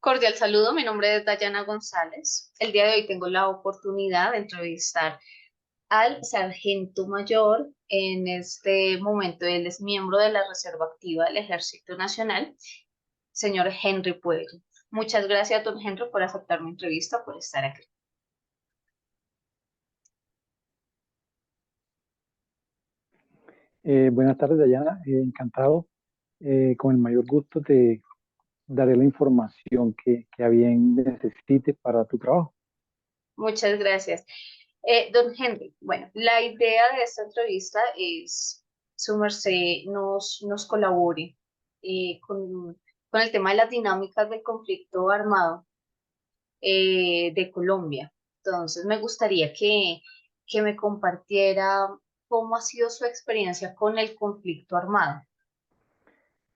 Cordial saludo, mi nombre es Dayana González. El día de hoy tengo la oportunidad de entrevistar al sargento mayor. En este momento él es miembro de la Reserva Activa del Ejército Nacional, señor Henry Puello. Muchas gracias, don Henry, por aceptar mi entrevista, por estar aquí. Buenas tardes, Dayana. Encantado. Con el mayor gusto te daré la información que a bien necesites para tu trabajo. Muchas gracias. Don Henry, bueno, la idea de esta entrevista es su merced nos colabore con el tema de las dinámicas del conflicto armado de Colombia. Entonces, me gustaría que me compartiera cómo ha sido su experiencia con el conflicto armado.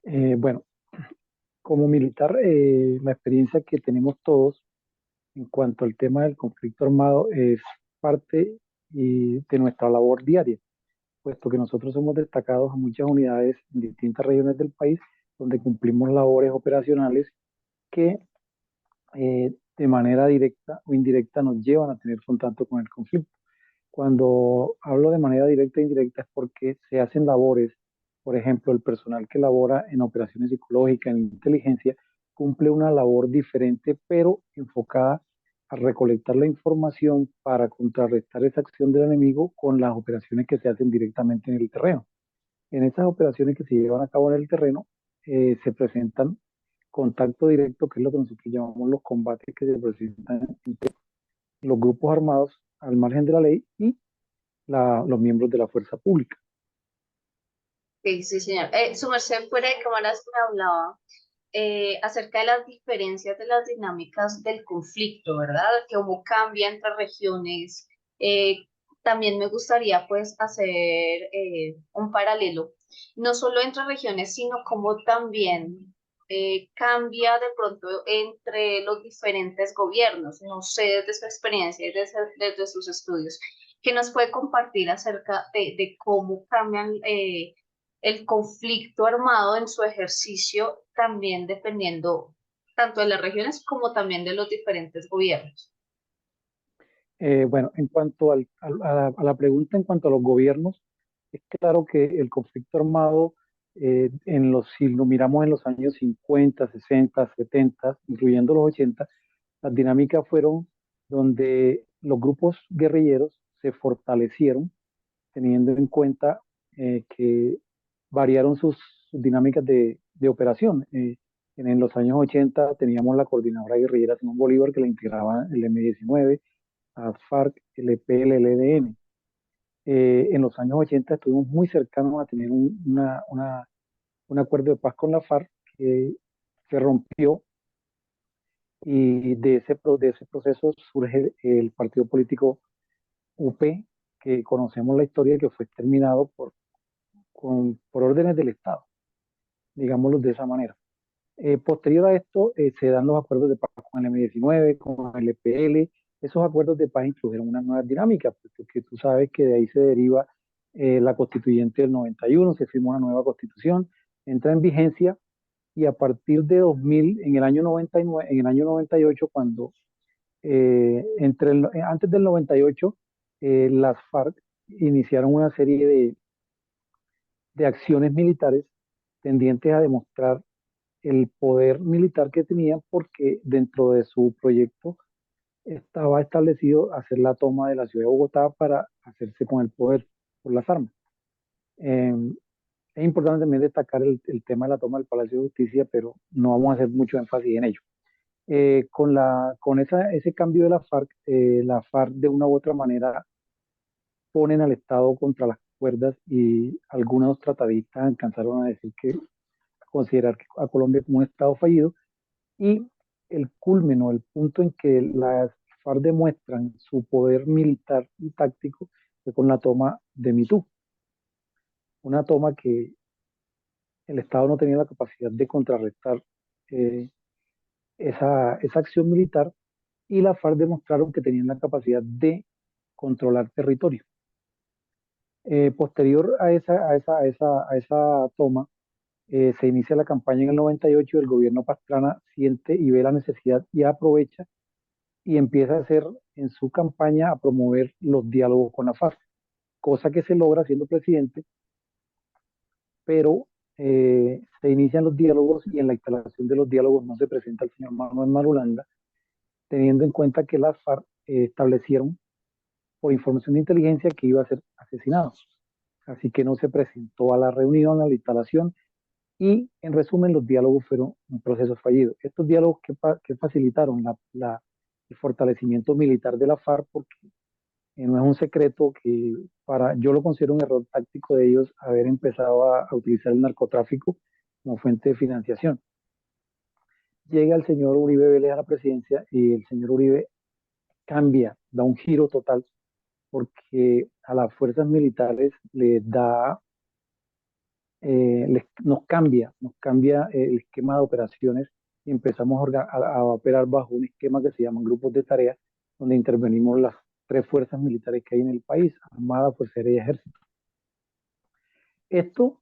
Bueno, como militar, la experiencia que tenemos todos en cuanto al tema del conflicto armado es parte de nuestra labor diaria, puesto que nosotros somos destacados a muchas unidades en distintas regiones del país donde cumplimos labores operacionales que de manera directa o indirecta nos llevan a tener contacto con el conflicto. Cuando hablo de manera directa e indirecta es porque se hacen labores, por ejemplo, el personal que labora en operaciones psicológicas, en inteligencia, cumple una labor diferente, pero enfocada a recolectar la información para contrarrestar esa acción del enemigo con las operaciones que se hacen directamente en el terreno. En esas operaciones que se llevan a cabo en el terreno, se presentan contacto directo, que es lo que nosotros llamamos los combates que se presentan entre los grupos armados al margen de la ley y los miembros de la fuerza pública. Sí, sí, señor. Su merced fuera de cámaras me hablaba acerca de las diferencias de las dinámicas del conflicto, ¿verdad? Cómo cambia entre regiones. Eh, También me gustaría pues hacer un paralelo, no solo entre regiones, sino como también cambia de pronto entre los diferentes gobiernos. No sé, desde su experiencia y desde sus estudios, ¿qué nos puede compartir acerca de cómo cambian el conflicto armado en su ejercicio, también dependiendo tanto de las regiones como también de los diferentes gobiernos? Bueno, en cuanto a la pregunta en cuanto a los gobiernos, es claro que el conflicto armado, si lo miramos en los años 50, 60, 70, incluyendo los 80, las dinámicas fueron donde los grupos guerrilleros se fortalecieron, teniendo en cuenta que variaron sus dinámicas de operación. En los años 80 teníamos la Coordinadora Guerrillera Simón Bolívar que la integraba el M-19, a FARC, el EPL, el EDN. En los años 80 estuvimos muy cercanos a tener un acuerdo de paz con la FARC que se rompió y de ese proceso surge el partido político UP, que conocemos la historia, que fue exterminado por órdenes del Estado, digámoslo de esa manera. Posterior a esto, se dan los acuerdos de paz con el M-19, con el EPL. Esos acuerdos de paz introdujeron unas nuevas dinámicas, porque tú sabes que de ahí se deriva la constituyente del 91, se firma una nueva constitución, entra en vigencia y a partir de 2000, en el año 99, en el año 98, cuando antes del 98, las FARC iniciaron una serie de acciones militares tendientes a demostrar el poder militar que tenían porque dentro de su proyecto estaba establecido hacer la toma de la ciudad de Bogotá para hacerse con el poder por las armas. Eh, es importante también destacar el tema de la toma del Palacio de Justicia, pero no vamos a hacer mucho énfasis en ello. Con ese cambio de la FARC de una u otra manera ponen al Estado contra las cuerdas y algunos tratadistas alcanzaron a decir que considerar a Colombia como un Estado fallido y el culmen o el punto en que las FARC demuestran su poder militar y táctico fue con la toma de Mitú, una toma que el Estado no tenía la capacidad de contrarrestar eh, esa acción militar y las FARC demostraron que tenían la capacidad de controlar territorio. Posterior a esa toma, Se inicia la campaña en el 98, el gobierno Pastrana siente y ve la necesidad y aprovecha y empieza a hacer en su campaña a promover los diálogos con la FARC, cosa que se logra siendo presidente, pero se inician los diálogos y en la instalación de los diálogos no se presenta el señor Manuel Marulanda, teniendo en cuenta que las FARC establecieron por información de inteligencia que iba a ser asesinado. Así que no se presentó a la reunión, a la instalación, y en resumen los diálogos fueron un proceso fallido. Estos diálogos que facilitaron el fortalecimiento militar de la FARC, porque no es un secreto que yo lo considero un error táctico de ellos haber empezado a utilizar el narcotráfico como fuente de financiación. Llega el señor Uribe Vélez a la presidencia y el señor Uribe cambia, da un giro total, porque a las fuerzas militares nos cambia el esquema de operaciones y empezamos a operar bajo un esquema que se llaman grupos de tareas, donde intervenimos las tres fuerzas militares que hay en el país: Armada, Fuerza Aérea y Ejército. Esto,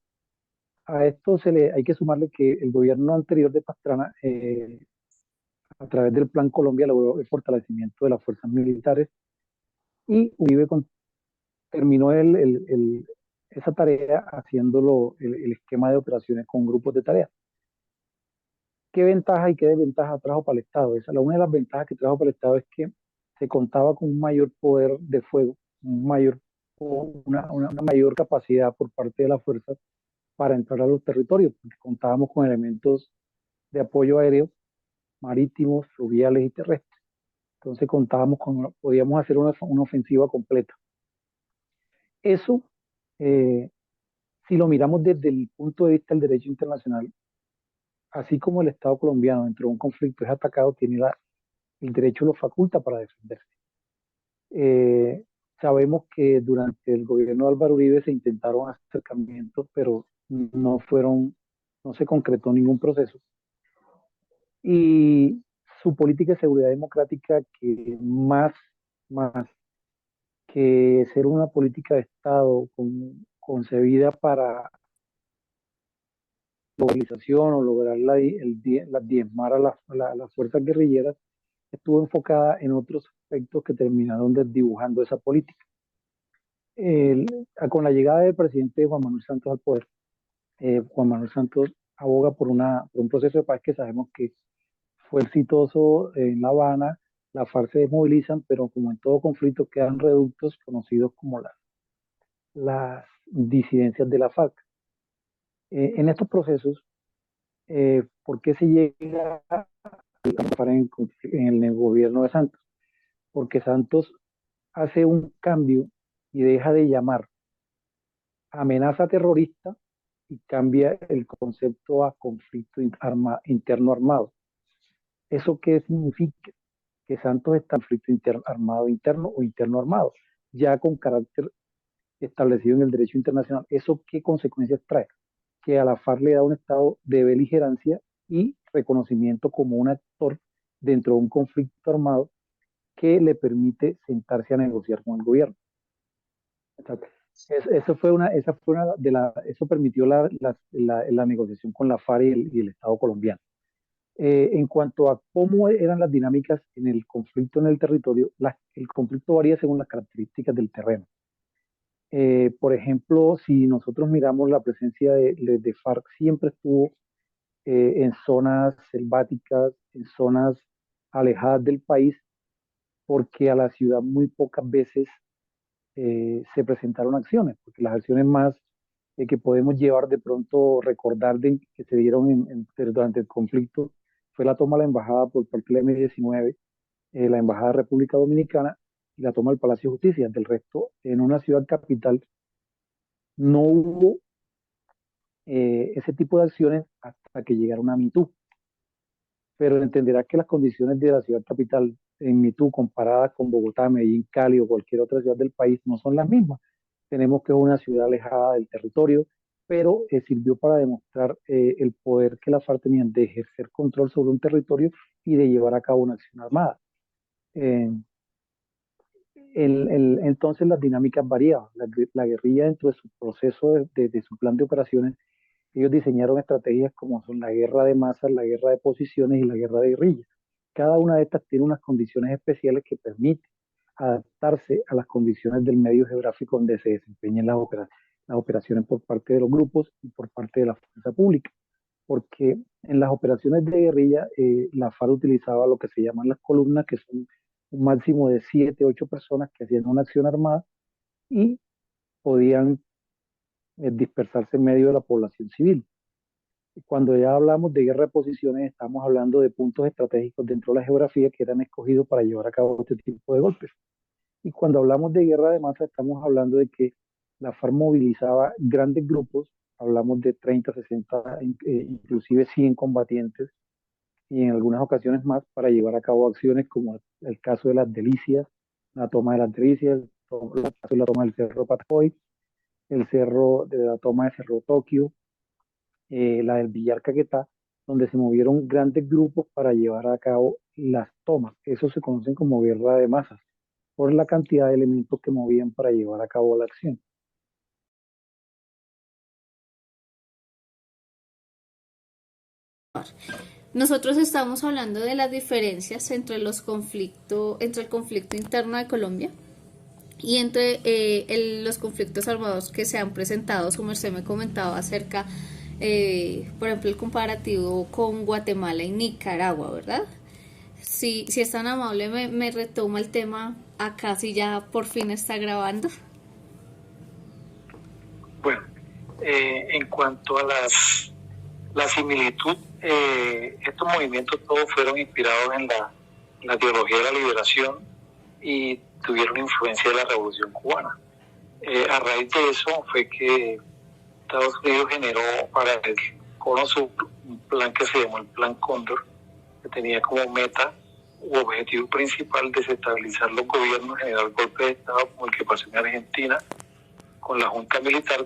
a esto hay que sumarle que el gobierno anterior de Pastrana, a través del Plan Colombia, logró el fortalecimiento de las fuerzas militares y Uribe terminó esa tarea haciéndolo el esquema de operaciones con grupos de tareas. ¿Qué ventaja y qué desventaja trajo para el Estado? Una de las ventajas que trajo para el Estado es que se contaba con un mayor poder de fuego, una mayor capacidad por parte de las fuerzas para entrar a los territorios, porque contábamos con elementos de apoyo aéreo, marítimos, fluviales y terrestres. Entonces podíamos hacer una ofensiva completa. Eso, eh, si lo miramos desde el punto de vista del derecho internacional, así como el Estado colombiano dentro de un conflicto es atacado, tiene el derecho lo faculta para defenderse. Eh, Sabemos que durante el gobierno de Álvaro Uribe se intentaron acercamientos, pero no se concretó ningún proceso. Y su política de seguridad democrática, que más que ser una política de Estado concebida para movilización o lograr diezmar a las fuerzas guerrilleras, estuvo enfocada en otros aspectos que terminaron desdibujando esa política. El- con la llegada del presidente Juan Manuel Santos al poder, Juan Manuel Santos aboga por un proceso de paz que sabemos que fue exitoso en La Habana. Las FARC se desmovilizan, pero como en todo conflicto quedan reductos conocidos como las disidencias de la FARC. En estos procesos, ¿por qué se llega a participar en el gobierno de Santos? Porque Santos hace un cambio y deja de llamar amenaza terrorista y cambia el concepto a conflicto interno armado. ¿Eso qué significa? Que Santos está en conflicto armado interno o interno armado, ya con carácter establecido en el derecho internacional. ¿Eso qué consecuencias trae? Que a la FARC le da un estado de beligerancia y reconocimiento como un actor dentro de un conflicto armado que le permite sentarse a negociar con el gobierno. Eso permitió la negociación con la FARC y el Estado colombiano. En cuanto a cómo eran las dinámicas en el conflicto en el territorio, el conflicto varía según las características del terreno. Por ejemplo, si nosotros miramos la presencia de FARC, siempre estuvo en zonas selváticas, en zonas alejadas del país, porque a la ciudad muy pocas veces se presentaron acciones, porque las acciones más que podemos llevar de pronto, recordar que se dieron durante el conflicto, fue la toma de la embajada por parte de la M-19, la embajada de República Dominicana y la toma del Palacio de Justicia. Del resto, en una ciudad capital no hubo ese tipo de acciones hasta que llegaron a Mitú. Pero entenderá que las condiciones de la ciudad capital en Mitú comparadas con Bogotá, Medellín, Cali o cualquier otra ciudad del país no son las mismas. Tenemos que es una ciudad alejada del territorio, pero sirvió para demostrar el poder que las FARC tenían de ejercer control sobre un territorio y de llevar a cabo una acción armada. Eh, entonces las dinámicas variaban. La guerrilla dentro de su proceso de su plan de operaciones Ellos diseñaron estrategias como son la guerra de masas, la guerra de posiciones y la guerra de guerrillas. Cada una de estas tiene unas condiciones especiales que permiten adaptarse a las condiciones del medio geográfico donde se desempeñan las operaciones por parte de los grupos y por parte de la fuerza pública. Porque en las operaciones de guerrilla, la FARC utilizaba lo que se llaman las columnas, que son un máximo de 7, 8 personas que hacían una acción armada y podían dispersarse en medio de la población civil. Cuando ya hablamos de guerra de posiciones, estamos hablando de puntos estratégicos dentro de la geografía que eran escogidos para llevar a cabo este tipo de golpes. Y cuando hablamos de guerra de masa, estamos hablando de que la FARC movilizaba grandes grupos, hablamos de 30, 60, inclusive 100 combatientes, y en algunas ocasiones más para llevar a cabo acciones como el caso de las Delicias, la toma de las Delicias, el caso de la toma del Cerro Patacoy, el cerro de la toma de Cerro Tokio, la del Villar Caquetá, donde se movieron grandes grupos para llevar a cabo las tomas. Eso se conocen como guerra de masas, por la cantidad de elementos que movían para llevar a cabo la acción. Nosotros estamos hablando de las diferencias entre entre el conflicto interno de Colombia y entre los conflictos armados que se han presentado, como usted me comentaba acerca, por ejemplo, el comparativo con Guatemala y Nicaragua, ¿verdad? Si es tan amable, me retoma el tema acá, si ya por fin está grabando. Bueno, en cuanto a la similitud, estos movimientos todos fueron inspirados en la teología de la liberación y tuvieron influencia de la Revolución Cubana. A raíz de eso fue que Estados Unidos generó para el Cono Sur un plan que se llamó el Plan Cóndor, que tenía como meta u objetivo principal desestabilizar los gobiernos, generar golpes de Estado como el que pasó en Argentina, con la Junta Militar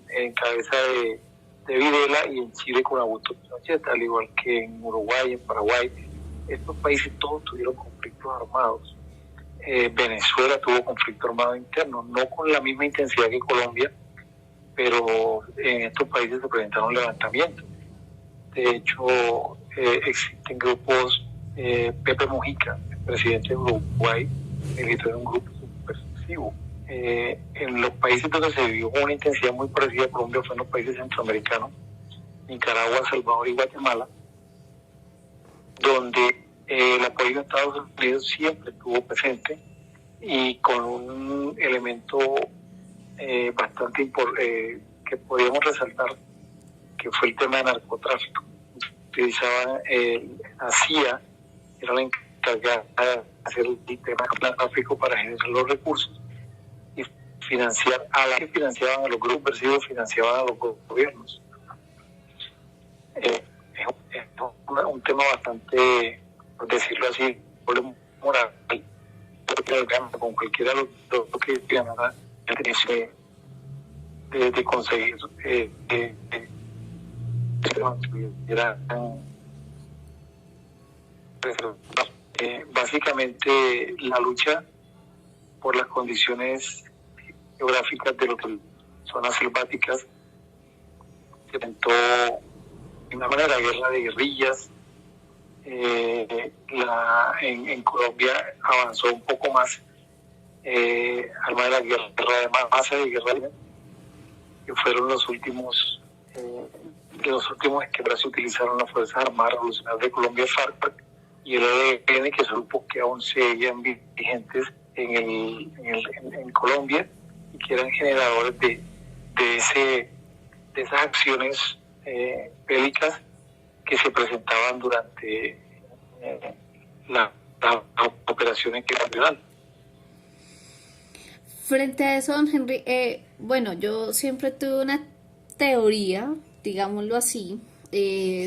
en cabeza de Videla, y en Chile con Augusto Pinochet, al igual que en Uruguay, en Paraguay. Estos países todos tuvieron conflictos armados. Venezuela tuvo conflicto armado interno, no con la misma intensidad que Colombia, pero en estos países se presentaron levantamientos. De hecho, existen grupos, Pepe Mujica, el presidente de Uruguay, militó en un grupo subversivo. En los países donde se vivió con una intensidad muy parecida a Colombia fue en los países centroamericanos, Nicaragua, Salvador y Guatemala, donde el apoyo de Estados Unidos siempre estuvo presente y con un elemento bastante importante que podríamos resaltar, que fue el tema de narcotráfico. Utilizaban la CIA, era la encargada de hacer el tema de narcotráfico para generar los recursos y financiar a la que financiaban a los grupos subversivos, financiaban a los gobiernos. Es un tema bastante, por decirlo así, moral, con cualquiera de los que ganara de conseguir básicamente la lucha por las condiciones geográficas de las zonas selváticas se inventó de una manera guerra de guerrillas. En Colombia avanzó un poco más, arma de la guerra de masa y guerra de, que fueron los últimos que se utilizaron las Fuerzas Armadas Revolucionarias de Colombia, FARC, y el ELN, que son grupos que aún seguían vigentes en Colombia y que eran generadores de esas acciones bélicas que se presentaban durante las operaciones nacionales. Frente a eso, don Henry, bueno, yo siempre tuve una teoría, digámoslo así,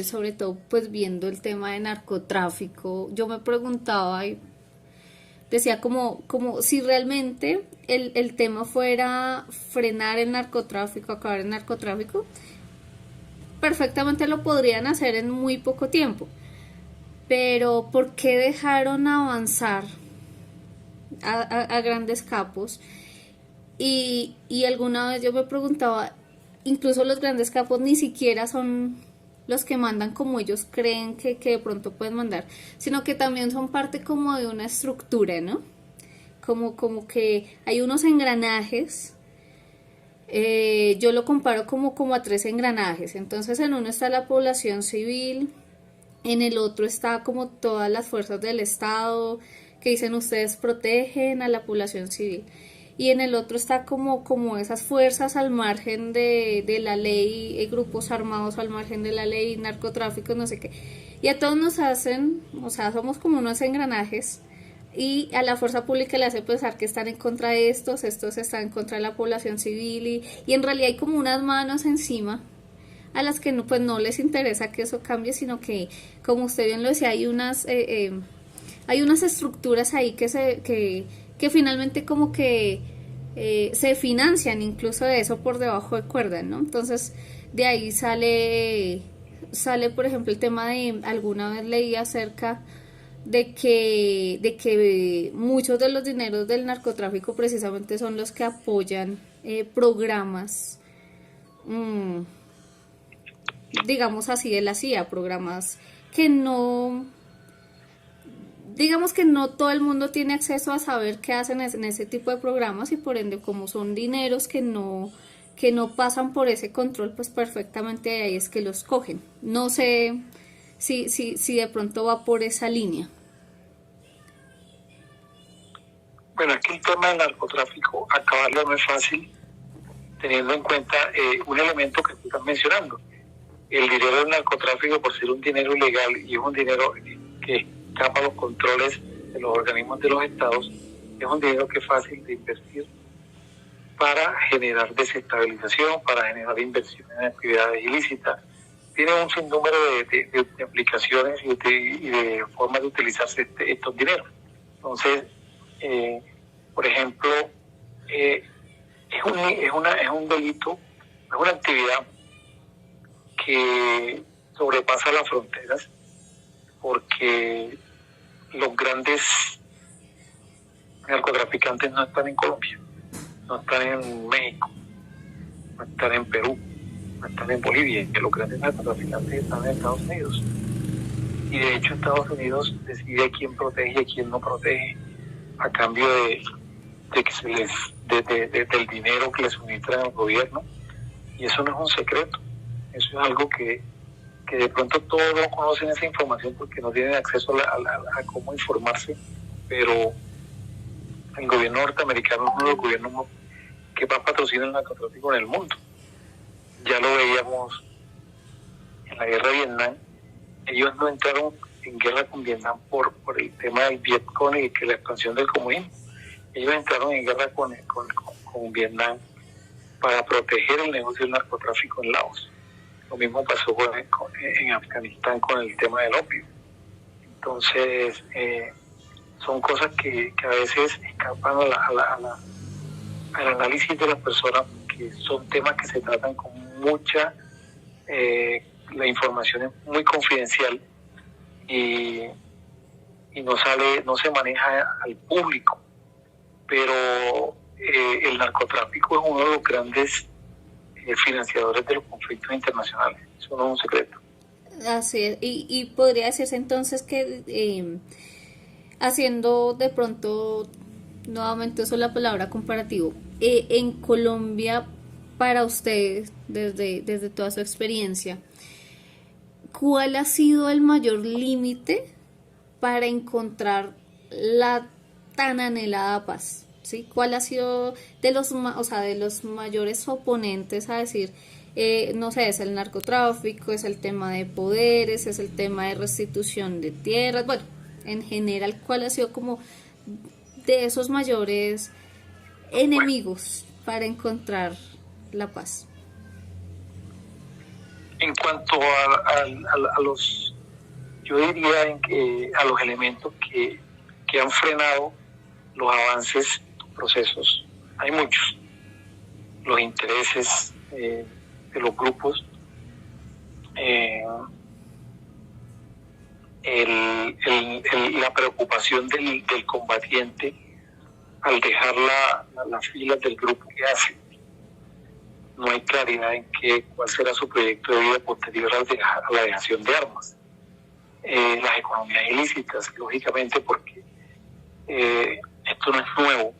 sobre todo pues viendo el tema de narcotráfico. Yo me preguntaba y decía como si realmente el tema fuera frenar el narcotráfico, acabar el narcotráfico, perfectamente lo podrían hacer en muy poco tiempo. Pero ¿por qué dejaron avanzar a grandes capos? Y alguna vez yo me preguntaba, incluso los grandes capos ni siquiera son los que mandan como ellos creen que de pronto pueden mandar, sino que también son parte como de una estructura, ¿no? Como que hay unos engranajes, yo lo comparo como a tres engranajes. Entonces en uno está la población civil, en el otro está como todas las fuerzas del Estado que dicen ustedes protegen a la población civil, y en el otro está como esas fuerzas al margen de la ley, grupos armados al margen de la ley, narcotráfico, no sé qué, y a todos nos hacen, o sea, somos como unos engranajes, y a la fuerza pública le hace pensar que están en contra de estos están en contra de la población civil, y en realidad hay como unas manos encima a las que no, pues no les interesa que eso cambie, sino que, como usted bien lo decía, hay unas estructuras ahí que finalmente como que se financian incluso de eso por debajo de cuerda, ¿no? Entonces de ahí sale por ejemplo el tema de, alguna vez leí acerca de que muchos de los dineros del narcotráfico precisamente son los que apoyan programas, digamos así, de la CIA, programas que no, digamos que no todo el mundo tiene acceso a saber qué hacen en ese tipo de programas, y por ende como son dineros que no pasan por ese control, pues perfectamente de ahí es que los cogen. No sé si de pronto va por esa línea. Bueno, aquí el tema del narcotráfico, acabarlo no es fácil, teniendo en cuenta un elemento que tú estás mencionando. El dinero del narcotráfico, por ser un dinero ilegal y es un dinero que escapa a los controles de los organismos de los estados, es un dinero que es fácil de invertir para generar desestabilización, para generar inversión en actividades ilícitas. Tiene un sinnúmero de aplicaciones y de formas de utilizarse estos dineros. Entonces, por ejemplo, es un delito, es una actividad que sobrepasa las fronteras, porque los grandes narcotraficantes no están en Colombia, no están en México, no están en Perú, no están en Bolivia, que los grandes narcotraficantes están en Estados Unidos. Y de hecho Estados Unidos decide a quién protege y a quién no protege, a cambio de que se les del dinero que les suministran al gobierno. Y eso no es un secreto, eso es algo que de pronto todos no conocen esa información porque no tienen acceso a cómo informarse, pero el gobierno norteamericano es uno de los gobiernos que más patrocina el narcotráfico en el mundo. Ya lo veíamos en la guerra de Vietnam. Ellos no entraron en guerra con Vietnam por el tema del Vietcong y que la expansión del comunismo. Ellos entraron en guerra con Vietnam para proteger el negocio del narcotráfico en Laos. Lo mismo pasó en Afganistán con el tema del opio. Entonces, son cosas que a veces escapan al análisis de las personas, que son temas que se tratan con mucha... la información es muy confidencial y no se maneja al público. Pero el narcotráfico es uno de los grandes financiadores de los conflictos internacionales. Eso no es un secreto. Así es. Y podría decirse entonces que haciendo de pronto nuevamente uso la palabra comparativo, en Colombia, para ustedes, desde toda su experiencia, ¿cuál ha sido el mayor límite para encontrar la tan anhelada paz? ¿Sí? ¿Cuál ha sido de los mayores oponentes a decir, no sé, es el narcotráfico, es el tema de poderes, es el tema de restitución de tierras? Bueno, en general, ¿cuál ha sido como de esos mayores enemigos para encontrar la paz? En cuanto a los, yo diría a los elementos que han frenado los avances, procesos, hay muchos. Los intereses de los grupos, la preocupación del combatiente al dejar las filas del grupo que hace. no hay claridad en cuál será su proyecto de vida posterior a la dejación de armas. Las economías ilícitas, lógicamente, porque esto no es nuevo.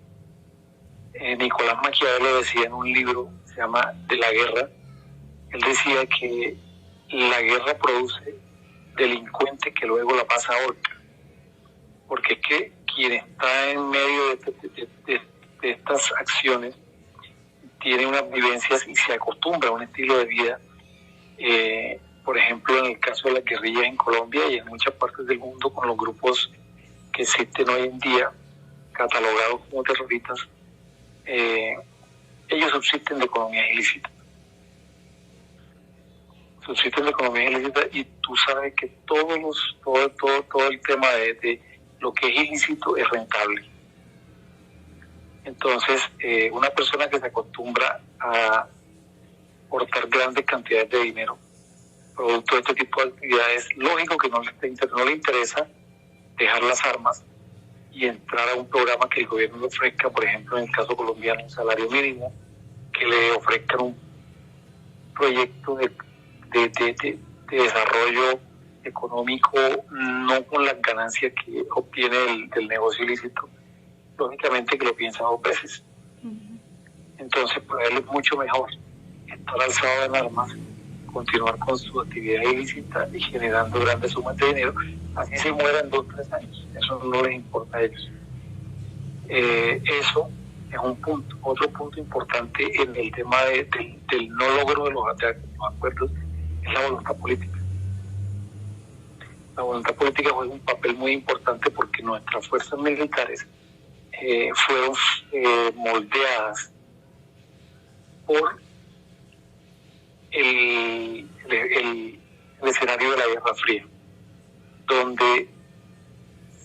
Nicolás Maquiavelo decía en un libro, se llama De la guerra, él decía que la guerra produce delincuentes que luego la pasa a horca, porque es que quien está en medio de estas acciones tiene unas vivencias y se acostumbra a un estilo de vida, por ejemplo, en el caso de las guerrillas en Colombia y en muchas partes del mundo, con los grupos que existen hoy en día, catalogados como terroristas, ellos subsisten de economías ilícitas. Y tú sabes que todo el tema de lo que es ilícito es rentable. Entonces, una persona que se acostumbra a aportar grandes cantidades de dinero producto de este tipo de actividades, lógico que no le interesa dejar las armas y entrar a un programa que el gobierno le ofrezca, por ejemplo, en el caso colombiano, un salario mínimo, que le ofrezcan un proyecto de desarrollo económico, no con las ganancias que obtiene del negocio ilícito, lógicamente que lo piensa dos veces. Entonces, para él es mucho mejor estar alzado en armas, continuar con su actividad ilícita y generando grandes sumas de dinero, así se mueran 2 o 3 años. Eso no les importa a ellos. Eso es un punto. Otro punto importante en el tema del no logro de los acuerdos es la voluntad política. La voluntad política juega un papel muy importante porque nuestras fuerzas militares fueron moldeadas por el escenario de la Guerra Fría, donde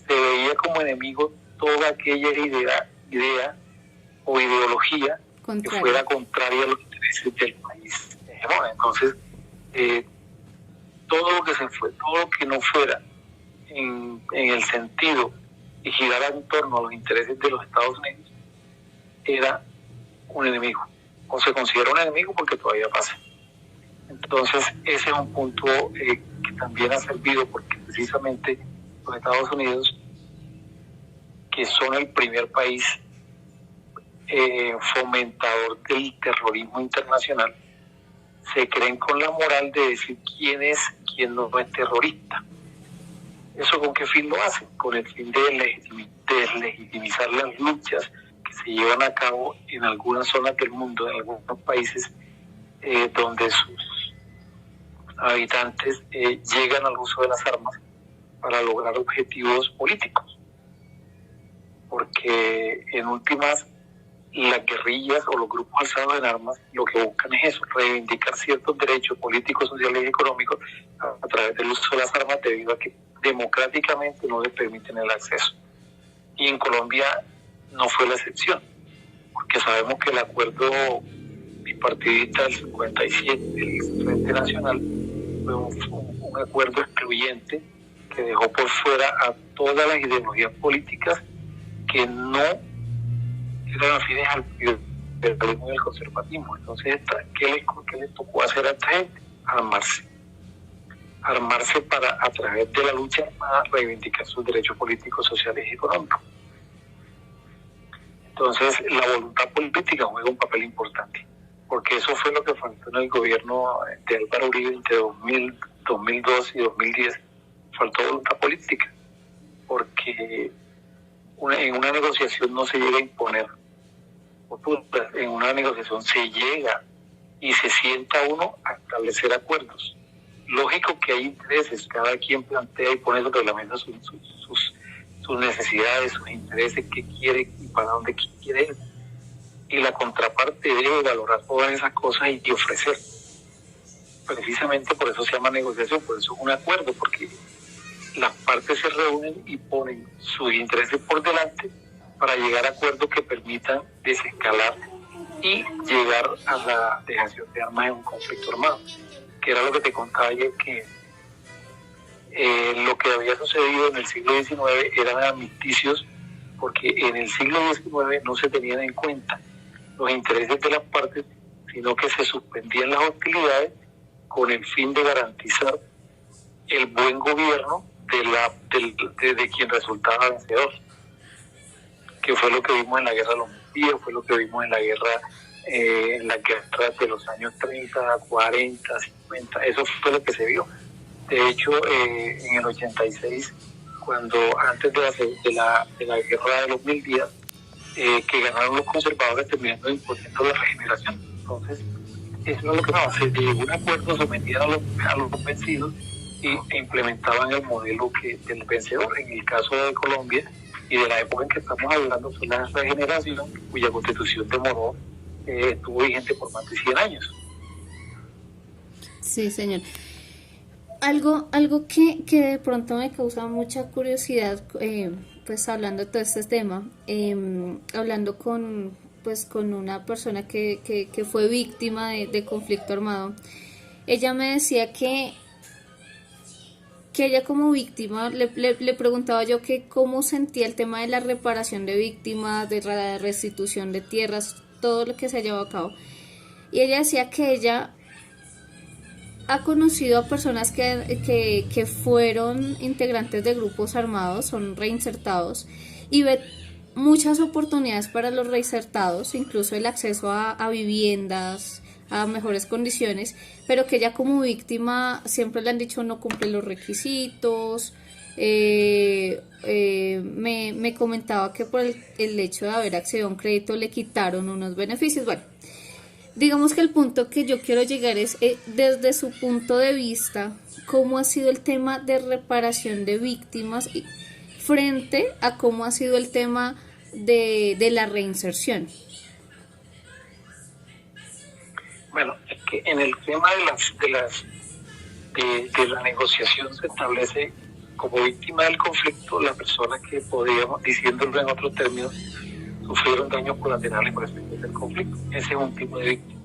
se veía como enemigo toda aquella idea o ideología que fuera contraria a los intereses del país. Entonces, todo lo que no fuera en el sentido y girara en torno a los intereses de los Estados Unidos era un enemigo, o se considera un enemigo porque todavía pasa. Entonces, ese es un punto que también ha servido porque precisamente los Estados Unidos, que son el primer país fomentador del terrorismo internacional, se creen con la moral de decir quién es, quién no es terrorista. ¿Eso con qué fin lo hacen? Con el fin de legitimizar las luchas que se llevan a cabo en algunas zonas del mundo, en algunos países donde sus habitantes llegan al uso de las armas para lograr objetivos políticos. Porque en últimas, las guerrillas o los grupos alzados en armas lo que buscan es eso, reivindicar ciertos derechos políticos, sociales y económicos a través del uso de las armas, debido a que democráticamente no les permiten el acceso. Y en Colombia no fue la excepción, porque sabemos que el acuerdo bipartidista del 57 del Frente Nacional fue un acuerdo excluyente que dejó por fuera a todas las ideologías políticas que no eran afines al liberalismo y al conservatismo. Entonces, ¿qué les tocó hacer a esta gente? Armarse para, a través de la lucha armada, reivindicar sus derechos políticos, sociales y económicos. Entonces, la voluntad política juega un papel importante, porque eso fue lo que faltó en el gobierno de Álvaro Uribe entre 2002 y 2010. Faltó voluntad política, porque en una negociación no se llega a imponer posturas, en una negociación se llega y se sienta uno a establecer acuerdos. Lógico que hay intereses, cada quien plantea y pone sobre la mesa sus necesidades, sus intereses, qué quiere y para dónde quiere ir. Y la contraparte debe valorar todas esas cosas y ofrecer. Precisamente por eso se llama negociación, por eso es un acuerdo, porque las partes se reúnen y ponen sus intereses por delante para llegar a acuerdos que permitan desescalar y llegar a la dejación de armas en un conflicto armado, que era lo que te contaba ayer, que lo que había sucedido en el siglo XIX eran armisticios, porque en el siglo XIX no se tenían en cuenta los intereses de las partes, sino que se suspendían las hostilidades con el fin de garantizar el buen gobierno de quien resultaba vencedor, que fue lo que vimos en la guerra de los 1000 días, fue lo que vimos en la guerra de los años 30, 40, 50, eso fue lo que se vio. De hecho, en el 86, antes de la guerra de los 1000 días, que ganaron los conservadores terminando imponiendo la regeneración. Entonces, eso es lo que no, se llegó a un acuerdo, sometían a los vencidos e implementaban el modelo del vencedor. En el caso de Colombia y de la época en que estamos hablando, fue la regeneración, cuya constitución demoró, estuvo vigente por más de 100 años. Sí, señor. Algo que de pronto me causa mucha curiosidad, pues hablando de todo este tema, hablando con una persona que fue víctima de conflicto armado, ella me decía que ella como víctima, le preguntaba yo que cómo sentía el tema de la reparación de víctimas, de la restitución de tierras, todo lo que se ha llevado a cabo. Y ella decía que ella ha conocido a personas que fueron integrantes de grupos armados, son reinsertados, y ve muchas oportunidades para los reinsertados, incluso el acceso a viviendas, a mejores condiciones, pero que ella como víctima siempre le han dicho no cumple los requisitos. Me comentaba que por el hecho de haber accedido a un crédito le quitaron unos beneficios. Bueno, digamos que el punto que yo quiero llegar es, desde su punto de vista, cómo ha sido el tema de reparación de víctimas frente a cómo ha sido el tema de la reinserción. Bueno, es que en el tema de la negociación se establece como víctima del conflicto la persona que, podríamos, diciéndolo en otros términos, sufrieron daños colaterales por efectos del conflicto. Ese es un tipo de víctima.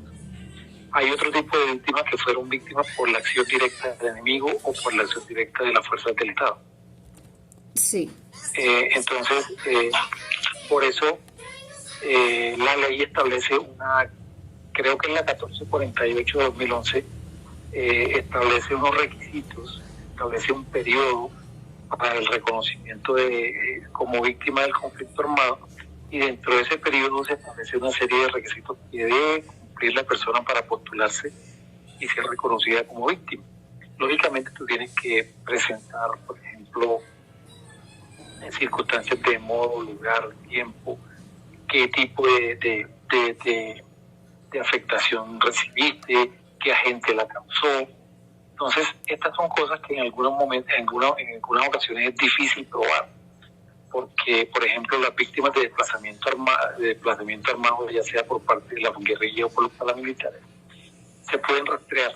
Hay otro tipo de víctimas que fueron víctimas por la acción directa del enemigo o por la acción directa de las fuerzas del Estado. Sí. Entonces, por eso la ley establece creo que en la 1448 de 2011, establece unos requisitos, establece un periodo para el reconocimiento como víctima del conflicto armado, y dentro de ese periodo se establece una serie de requisitos que debe cumplir la persona para postularse y ser reconocida como víctima. Lógicamente tú tienes que presentar, por ejemplo, en circunstancias de modo, lugar, tiempo, qué tipo de afectación recibiste, qué agente la causó. Entonces, estas son cosas que en algunos momentos, en algunas ocasiones es difícil probar, porque, por ejemplo, las víctimas de desplazamiento armado, ya sea por parte de la guerrilla o por los paramilitares, se pueden rastrear.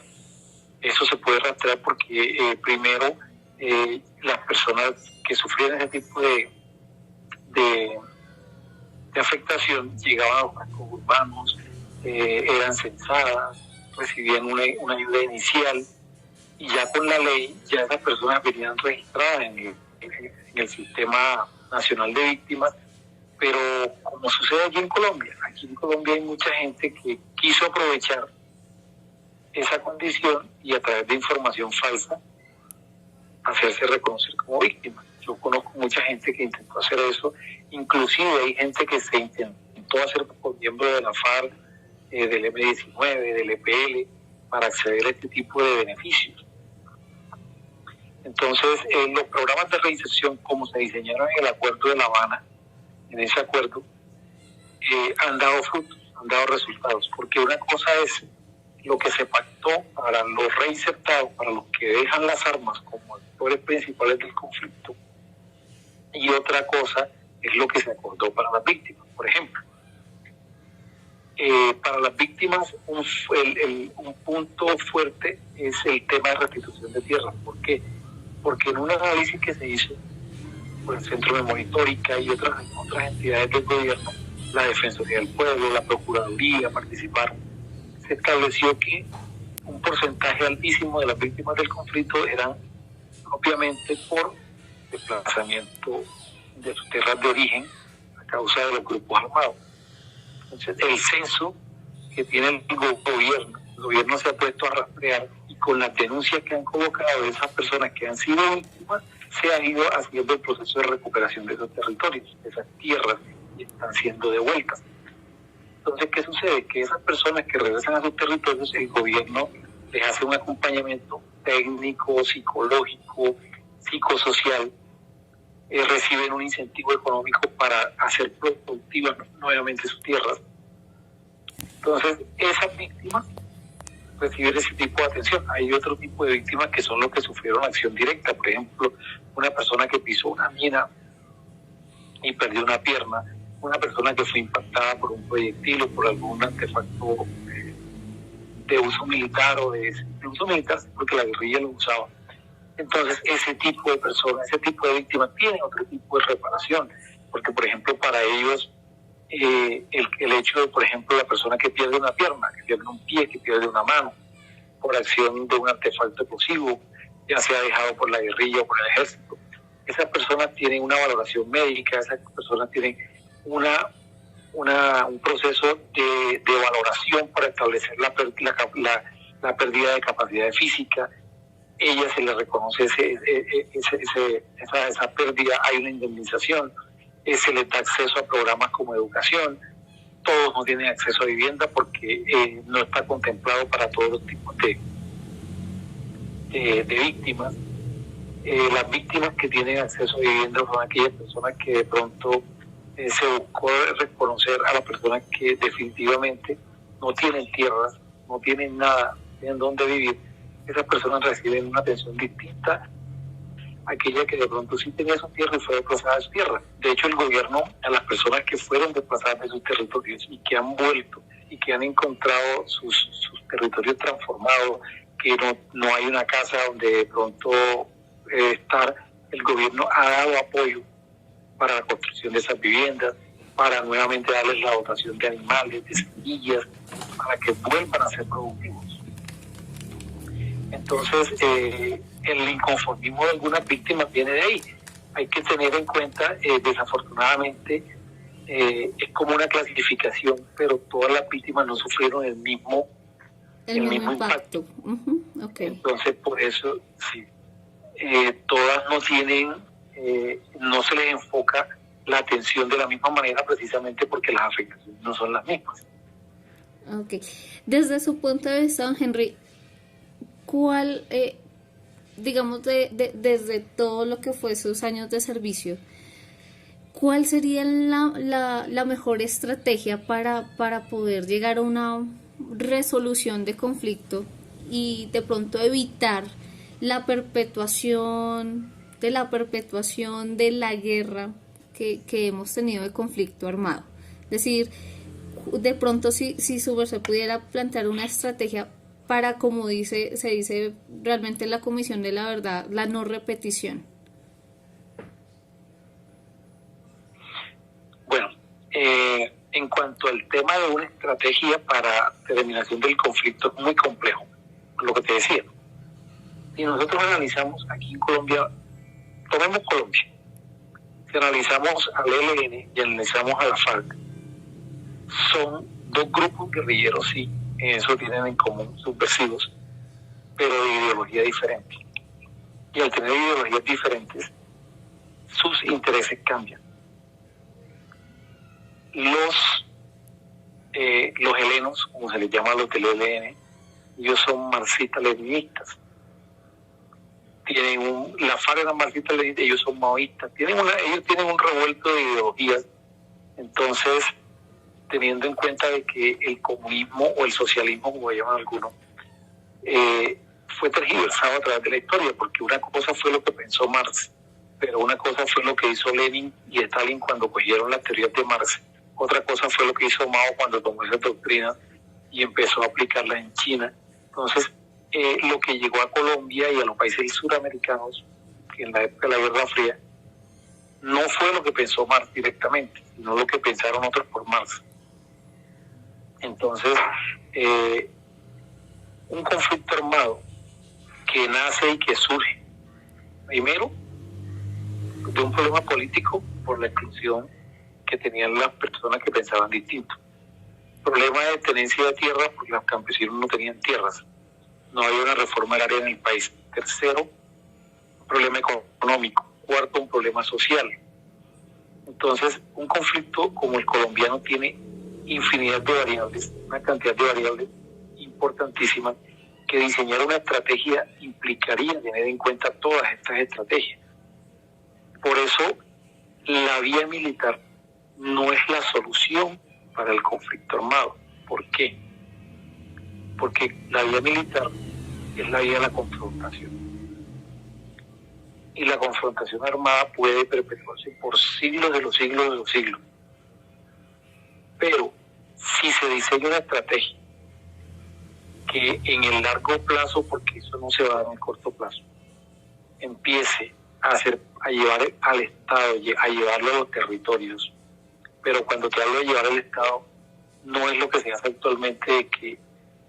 Eso se puede rastrear porque primero las personas que sufrieron ese tipo de afectación llegaban a los cascos urbanos, eran censadas, recibían una ayuda inicial, y ya con la ley ya esas personas venían registradas en el Sistema Nacional de Víctimas. Pero como sucede aquí en Colombia hay mucha gente que quiso aprovechar esa condición y a través de información falsa hacerse reconocer como víctima. Yo conozco mucha gente que intentó hacer eso, inclusive hay gente que se intentó hacer por miembro de la FARC, del M-19, del EPL, para acceder a este tipo de beneficios. Entonces, los programas de reinserción, como se diseñaron en el Acuerdo de La Habana, en ese acuerdo, han dado frutos, han dado resultados, porque una cosa es lo que se pactó para los reinsertados, para los que dejan las armas como actores principales del conflicto, y otra cosa es lo que se acordó para las víctimas. Por ejemplo, para las víctimas un punto fuerte es el tema de restitución de tierras. ¿Por qué? Porque en un análisis que se hizo por el Centro de Memoria Histórica y otras entidades del gobierno, la Defensoría del Pueblo, la Procuraduría participaron, se estableció que un porcentaje altísimo de las víctimas del conflicto eran propiamente por desplazamiento de sus tierras de origen a causa de los grupos armados. Entonces, el censo que tiene el gobierno. El gobierno se ha puesto a rastrear y con las denuncias que han colocado de esas personas que han sido víctimas, se ha ido haciendo el proceso de recuperación de esos territorios, de esas tierras, y están siendo devueltas. Entonces, ¿qué sucede? Que esas personas que regresan a sus territorios, el gobierno les hace un acompañamiento técnico, psicológico, psicosocial, reciben un incentivo económico para hacer productivas nuevamente sus tierras. Entonces, esas víctimas reciben ese tipo de atención. Hay otro tipo de víctimas que son los que sufrieron acción directa. Por ejemplo, una persona que pisó una mina y perdió una pierna, una persona que fue impactada por un proyectil o por algún artefacto de uso militar o de uso militar porque la guerrilla lo usaba. Entonces, ese tipo de personas, ese tipo de víctimas tienen otro tipo de reparación, porque, por ejemplo, para ellos, el hecho de, por ejemplo, la persona que pierde una pierna, que pierde un pie, que pierde una mano, por acción de un artefacto explosivo, ya sea dejado por la guerrilla o por el ejército, esas personas tienen una valoración médica, esas personas tienen un proceso de valoración para establecer la pérdida de capacidad física. Ella se le reconoce esa pérdida, hay una indemnización, se les da acceso a programas como educación. Todos no tienen acceso a vivienda porque no está contemplado para todos los tipos de víctimas. Las víctimas que tienen acceso a vivienda son aquellas personas que de pronto se buscó reconocer a las personas que definitivamente no tienen tierras, no tienen nada, no tienen dónde vivir. Esas personas reciben una atención distinta a aquella que de pronto sí tenía su tierra y fue desplazada de su tierra. De hecho, el gobierno, a las personas que fueron desplazadas de sus territorios y que han vuelto y que han encontrado sus territorios transformados, que no hay una casa donde de pronto estar, el gobierno ha dado apoyo para la construcción de esas viviendas, para nuevamente darles la dotación de animales, de semillas, para que vuelvan a ser productivos. Entonces, el inconformismo de algunas víctimas viene de ahí. Hay que tener en cuenta, desafortunadamente, es como una clasificación, pero todas las víctimas no sufrieron el mismo impacto. Okay. Entonces, por eso, sí, todas no tienen, no se les enfoca la atención de la misma manera precisamente porque las afectaciones no son las mismas. Ok. Desde su punto de vista, don Henry, ¿cuál, digamos, desde todo lo que fue sus años de servicio, cuál sería la mejor estrategia para poder llegar a una resolución de conflicto y de pronto evitar la perpetuación de la guerra que hemos tenido de conflicto armado? Es decir, de pronto si su merced pudiera plantear una estrategia para, como se dice realmente en la Comisión de la Verdad, la no repetición. Bueno, en cuanto al tema de una estrategia para terminación del conflicto, es muy complejo, lo que te decía. Si nosotros analizamos aquí en Colombia, tomemos Colombia, si analizamos al ELN y analizamos a la FARC, son dos grupos guerrilleros, sí, eso tienen en común, subversivos, pero de ideología diferente. Y al tener ideologías diferentes, sus intereses cambian. Los helenos, como se les llama a los del ELN, ellos son marxistas-leninistas. La FARC era marxista-leninista, ellos son maoístas. Ellos tienen un revuelto de ideologías. Entonces, teniendo en cuenta de que el comunismo o el socialismo, como llaman algunos, fue tergiversado a través de la historia, porque una cosa fue lo que pensó Marx, pero una cosa fue lo que hizo Lenin y Stalin cuando cogieron las teorías de Marx, otra cosa fue lo que hizo Mao cuando tomó esa doctrina y empezó a aplicarla en China. Entonces, lo que llegó a Colombia y a los países suramericanos en la época de la Guerra Fría no fue lo que pensó Marx directamente, sino lo que pensaron otros por Marx. Entonces, un conflicto armado que nace y que surge, primero, de un problema político por la exclusión que tenían las personas que pensaban distinto. Problema de tenencia de tierra, porque los campesinos no tenían tierras. No había una reforma agraria en el país. Tercero, un problema económico. Cuarto, un problema social. Entonces, un conflicto como el colombiano tiene infinidad de variables, una cantidad de variables importantísimas, que diseñar una estrategia implicaría tener en cuenta todas estas estrategias. Por eso, la vía militar no es la solución para el conflicto armado. ¿Por qué? Porque la vía militar es la vía de la confrontación. Y la confrontación armada puede perpetuarse por siglos de los siglos de los siglos. Pero si se diseña una estrategia que en el largo plazo, porque eso no se va a dar en el corto plazo, empiece a llevar al Estado, a llevarlo a los territorios. Pero cuando te hablo de llevar al Estado, no es lo que se hace actualmente, de que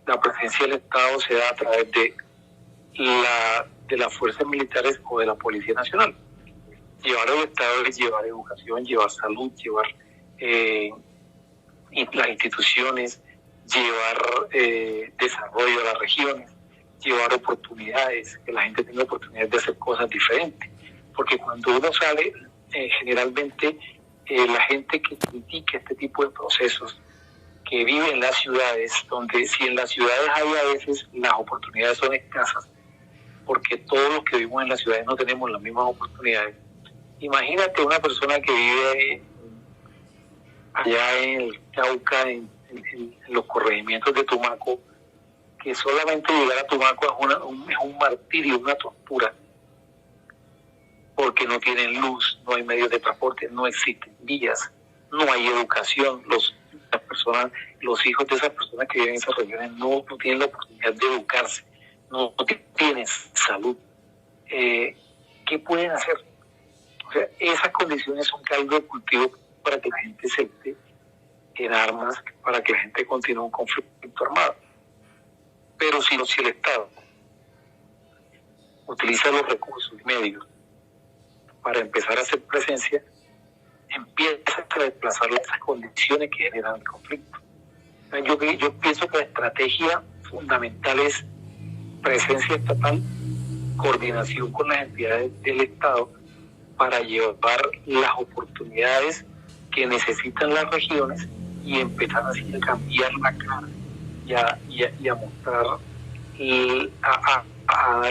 la presencia del Estado se da a través de las fuerzas militares o de la Policía Nacional. Llevar al Estado es llevar educación, llevar salud, llevar las instituciones, llevar desarrollo a las regiones, llevar oportunidades, que la gente tenga oportunidades de hacer cosas diferentes. Porque cuando uno sale, generalmente la gente que critica este tipo de procesos, que vive en las ciudades, donde si en las ciudades hay a veces las oportunidades son escasas, porque todos los que vivimos en las ciudades no tenemos las mismas oportunidades. Imagínate una persona que vive allá en el Cauca, en los corregimientos de Tumaco, que solamente llegar a Tumaco es un martirio, una tortura, porque no tienen luz, no hay medios de transporte, no existen vías, no hay educación, los hijos de esas personas que viven en esas regiones no tienen la oportunidad de educarse, no tienen salud. ¿Qué pueden hacer? O sea, esas condiciones son caldo de cultivo para que la gente se mete en armas, para que la gente continúe un conflicto armado. Pero si el Estado utiliza los recursos y medios para empezar a hacer presencia, empieza a desplazar esas condiciones que generan el conflicto. Yo pienso que la estrategia fundamental es presencia estatal, coordinación con las entidades del Estado para llevar las oportunidades que necesitan las regiones y empezar así a cambiar la cara y a mostrar a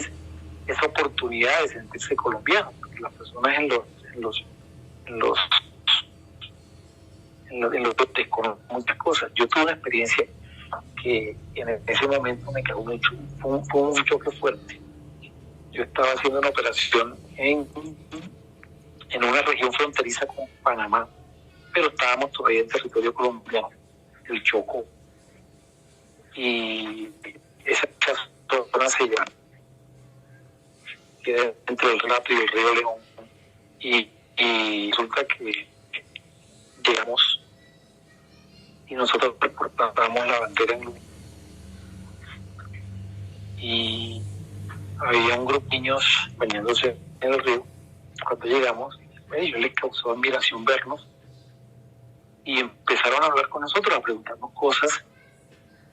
esa oportunidad de sentirse colombiano, porque las personas en los desconocen muchas cosas. Yo tuve una experiencia que en ese momento me cagó mucho, fue un choque fuerte. Yo estaba haciendo una operación en una región fronteriza con Panamá, pero estábamos todavía en territorio colombiano, el Chocó, y esa zona se llama, queda entre el Rato y el río León, y resulta que llegamos y nosotros portábamos la bandera en luz, y había un grupo de niños bañándose en el río. Cuando llegamos, a ellos les causó admiración vernos y empezaron a hablar con nosotros, a preguntarnos cosas,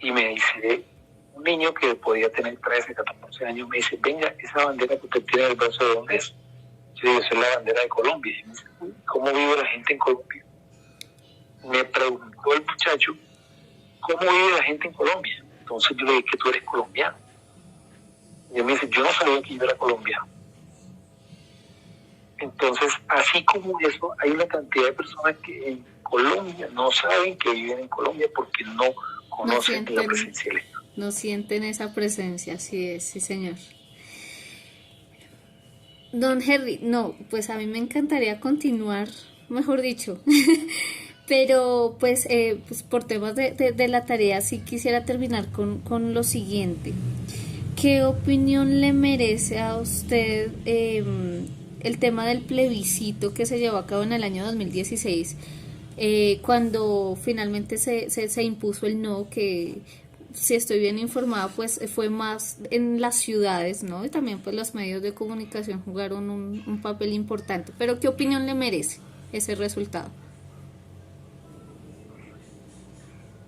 y me dice un niño que podía tener 13, 14 años, me dice: venga, esa bandera que usted tiene en el brazo, ¿de dónde es? Yo digo: esa es la bandera de Colombia. Y me dice: ¿cómo vive la gente en Colombia? Me preguntó el muchacho: ¿cómo vive la gente en Colombia? Entonces yo le dije: que tú eres colombiano. Y él me dice: yo no sabía que yo era colombiano. Entonces, así como eso, hay una cantidad de personas que en Colombia no saben que viven en Colombia porque no conocen la presencia del Estado. No sienten esa presencia, así es, sí señor. Don Henry, no, pues a mí me encantaría continuar, mejor dicho, pero pues por temas de la tarea sí quisiera terminar con lo siguiente. ¿Qué opinión le merece a usted el tema del plebiscito que se llevó a cabo en el año 2016, cuando finalmente se impuso el no, que si estoy bien informada pues fue más en las ciudades, ¿no? Y también pues los medios de comunicación jugaron un papel importante, pero ¿qué opinión le merece ese resultado?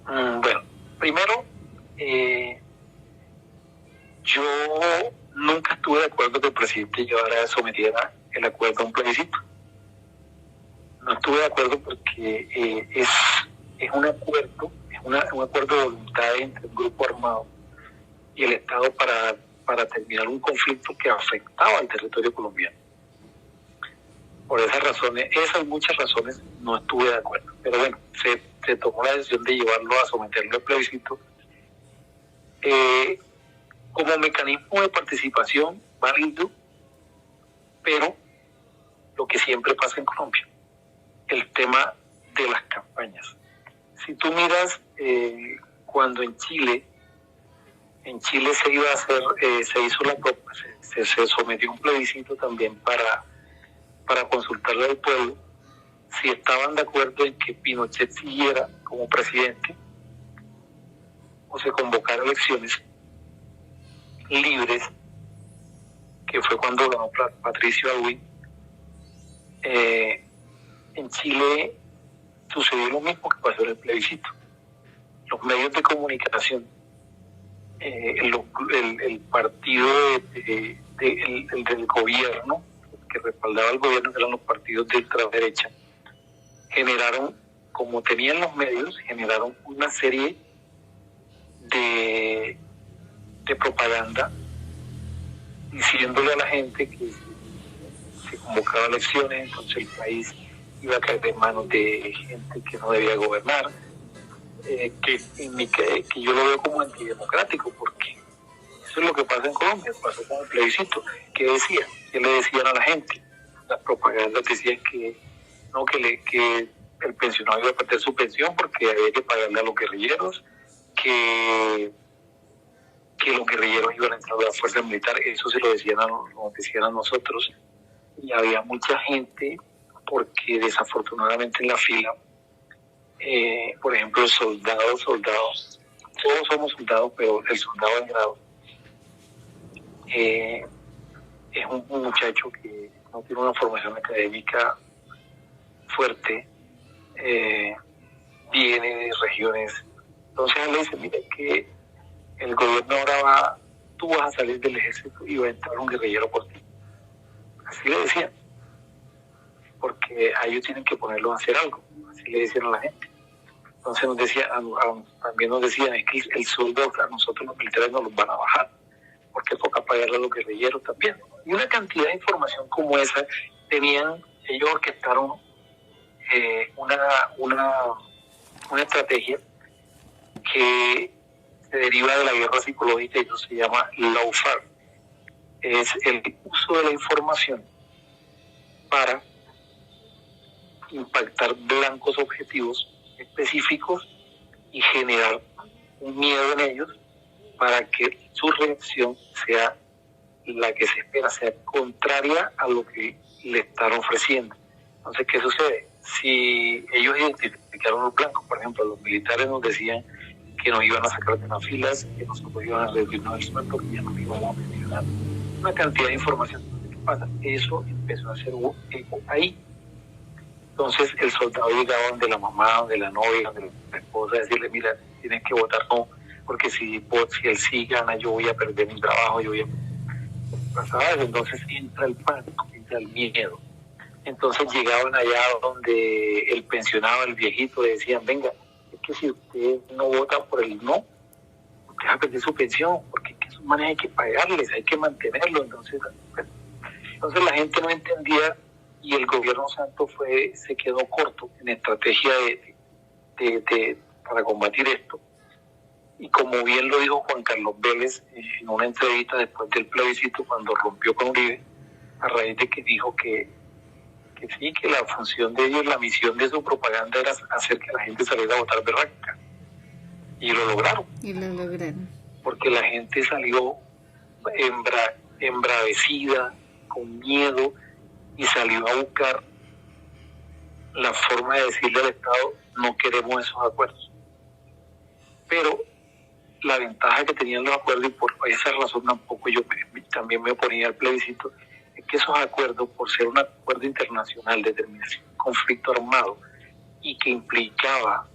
Bueno, primero, yo nunca estuve de acuerdo que el presidente sometiera el acuerdo a un plebiscito. No estuve de acuerdo porque es un acuerdo, un acuerdo de voluntad entre un grupo armado y el Estado para terminar un conflicto que afectaba al territorio colombiano. Por esas razones, esas muchas razones, no estuve de acuerdo. Pero bueno, se tomó la decisión de llevarlo a someterlo al plebiscito. Como mecanismo de participación válido, pero lo que siempre pasa en Colombia, el tema de las campañas. Si tú miras, cuando en Chile se iba a hacer, se sometió un plebiscito también para consultarle al pueblo si estaban de acuerdo en que Pinochet siguiera como presidente o se convocara elecciones libres, que fue cuando ganó Patricio Aylwin. En Chile sucedió lo mismo que pasó en el plebiscito. Los medios de comunicación, el partido del gobierno, que respaldaba al gobierno, que eran los partidos de ultraderecha, generaron, como tenían los medios, generaron una serie de propaganda diciéndole a la gente que se convocaba elecciones, entonces el país iba a caer en manos de gente que no debía gobernar, que yo lo veo como antidemocrático, porque eso es lo que pasa en Colombia, pasó con el plebiscito. ¿Qué decían? ¿Qué le decían a la gente? Las propagandas decían que el pensionado iba a perder su pensión porque había que pagarle a los guerrilleros, que los guerrilleros iban a entrar a la fuerza militar. Eso se lo decían a nosotros, y había mucha gente, porque desafortunadamente en la fila, por ejemplo, soldados, todos somos soldados, pero el soldado en grado es un muchacho que no tiene una formación académica fuerte, viene de regiones. Entonces él le dice, mira, que el gobierno ahora tú vas a salir del ejército y va a entrar un guerrillero por ti. Así le decían, porque a ellos tienen que ponerlos a hacer algo. Así le decían a la gente. Entonces nos decían, también nos decían, es que el sueldo a nosotros los militares nos los van a bajar, porque toca pagarle a los guerrilleros también. Y una cantidad de información como esa ellos orquestaron una estrategia que se deriva de la guerra psicológica, y eso se llama lawfare. Es el uso de la información para impactar blancos objetivos específicos y generar un miedo en ellos para que su reacción sea la que se espera, sea contraria a lo que le están ofreciendo. Entonces, ¿qué sucede? Si ellos identificaron los blancos, por ejemplo, los militares nos decían que nos iban a sacar de las filas, que nosotros iban a reducirnos el sueldo, que ya nos íbamos a mencionar una cantidad de información. ¿Qué pasa? Eso empezó a hacer eco ahí. Entonces el soldado llegaba donde la mamá, donde la novia, donde la esposa, a decirle, mira, tienes que votar no, porque si él sí gana, yo voy a perder mi trabajo, ¿sabes? Entonces entra el pánico, entra el miedo. Entonces llegaban allá donde el pensionado, el viejito, le decían, venga, es que si usted no vota por el no, usted va a perder su pensión, porque esos manes hay que pagarles, hay que mantenerlos. Entonces la gente no entendía, y el gobierno santo se quedó corto en estrategia para combatir esto. Y como bien lo dijo Juan Carlos Vélez en una entrevista después del plebiscito, cuando rompió con Uribe, a raíz de que dijo que sí, que la función de ellos, la misión de su propaganda era hacer que la gente saliera a votar berraca. Y lo lograron. Porque la gente salió embravecida, con miedo, y salió a buscar la forma de decirle al Estado, no queremos esos acuerdos. Pero la ventaja que tenían los acuerdos, y por esa razón tampoco yo también me oponía al plebiscito, es que esos acuerdos, por ser un acuerdo internacional de terminación de conflicto armado, y que implicaba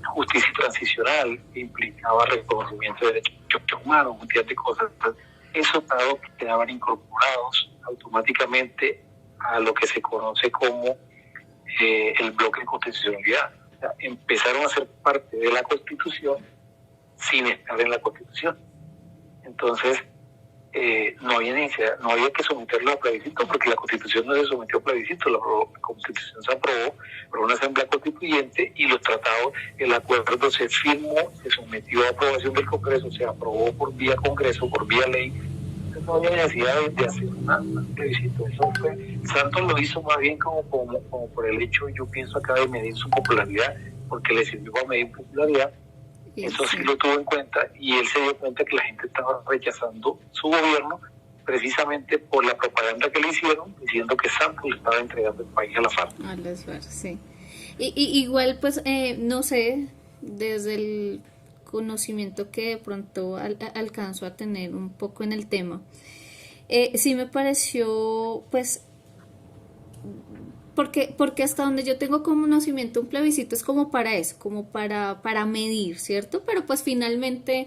justicia transicional, que implicaba reconocimiento de derechos humanos, un montón de cosas. Esos tratados quedaban incorporados automáticamente a lo que se conoce como el bloque de constitucionalidad. O sea, empezaron a ser parte de la Constitución sin estar en la Constitución. Entonces, no había que someterlo a plebiscito, porque la Constitución no se sometió a plebiscito, la Constitución se aprobó por una asamblea constituyente y los tratados, el acuerdo se firmó, se sometió a aprobación del Congreso, se aprobó por vía Congreso, por vía ley. Entonces no había necesidad de hacer un plebiscito. Eso fue, Santos lo hizo más bien como por el hecho, yo pienso acá, de medir su popularidad, porque le sirvió para medir popularidad. Eso sí lo tuvo en cuenta, y él se dio cuenta que la gente estaba rechazando su gobierno precisamente por la propaganda que le hicieron, diciendo que Santos le estaba entregando el país a la FARC. A las FARC, sí. Igual, pues, no sé, desde el conocimiento que de pronto alcanzo a tener un poco en el tema, sí me pareció, pues, porque hasta donde yo tengo conocimiento, un plebiscito es como para eso, como para medir, ¿cierto? Pero pues finalmente,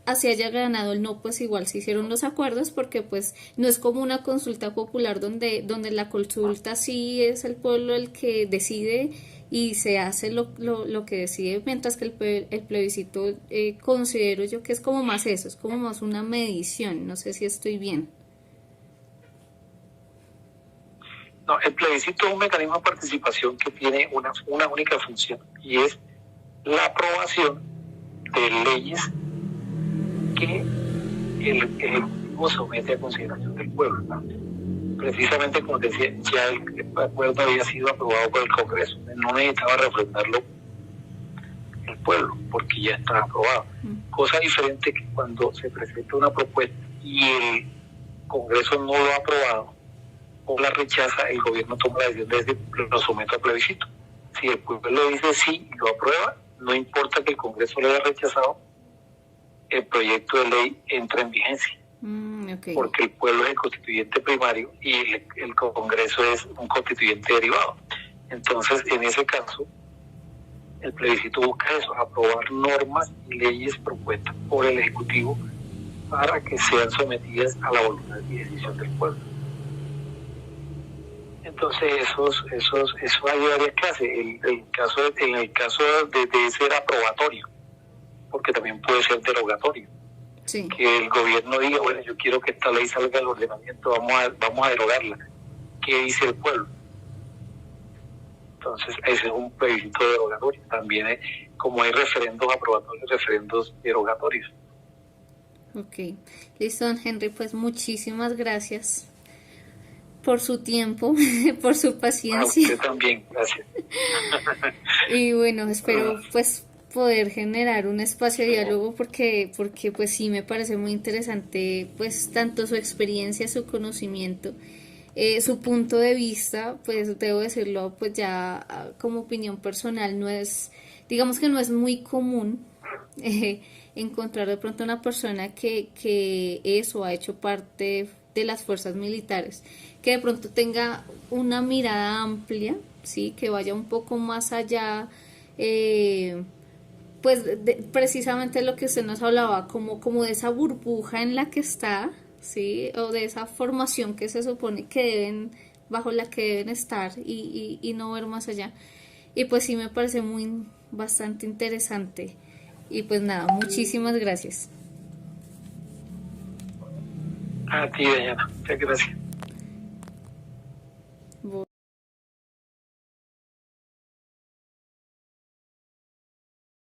así haya ganado el no, pues igual se hicieron los acuerdos, porque pues no es como una consulta popular donde la consulta sí es el pueblo el que decide y se hace lo que decide, mientras que el plebiscito considero yo que es como más eso, es como más una medición, no sé si estoy bien. No, el plebiscito es un mecanismo de participación que tiene una única función, y es la aprobación de leyes que el Ejecutivo somete a consideración del pueblo, ¿no? Precisamente, como decía, ya el acuerdo había sido aprobado por el Congreso, no necesitaba refrendarlo el pueblo, porque ya estaba aprobado. Cosa diferente que cuando se presenta una propuesta y el Congreso no lo ha aprobado o la rechaza, el gobierno toma la decisión de decir, lo someto a plebiscito. Si el pueblo dice sí y lo aprueba, no importa que el Congreso lo haya rechazado, el proyecto de ley entra en vigencia. Okay. Porque el pueblo es el constituyente primario y el Congreso es un constituyente derivado. Entonces, en ese caso, el plebiscito busca eso, aprobar normas y leyes propuestas por el Ejecutivo para que sean sometidas a la voluntad y decisión del pueblo. Entonces, eso hay varias clases. En el caso de ser aprobatorio, porque también puede ser derogatorio. Sí. Que el gobierno diga, bueno, yo quiero que esta ley salga del ordenamiento, vamos a derogarla. ¿Qué dice el pueblo? Entonces, ese es un plebiscito derogatorio. También como hay referendos aprobatorios, referendos derogatorios. Ok. Listo, don Henry, pues muchísimas gracias por su tiempo, por su paciencia. A usted también, gracias. Y bueno, espero pues poder generar un espacio de diálogo, porque pues sí me parece muy interesante, pues tanto su experiencia, su conocimiento, su punto de vista, pues debo decirlo, pues ya como opinión personal, no es, digamos que no es muy común encontrar de pronto una persona que eso ha hecho parte de las fuerzas militares, que de pronto tenga una mirada amplia, sí, que vaya un poco más allá, pues precisamente lo que usted nos hablaba, como de esa burbuja en la que está, sí, o de esa formación que se supone que bajo la que deben estar, y no ver más allá. Y pues sí me parece bastante interesante. Y pues nada, muchísimas gracias. A ti, Diana, muchas gracias.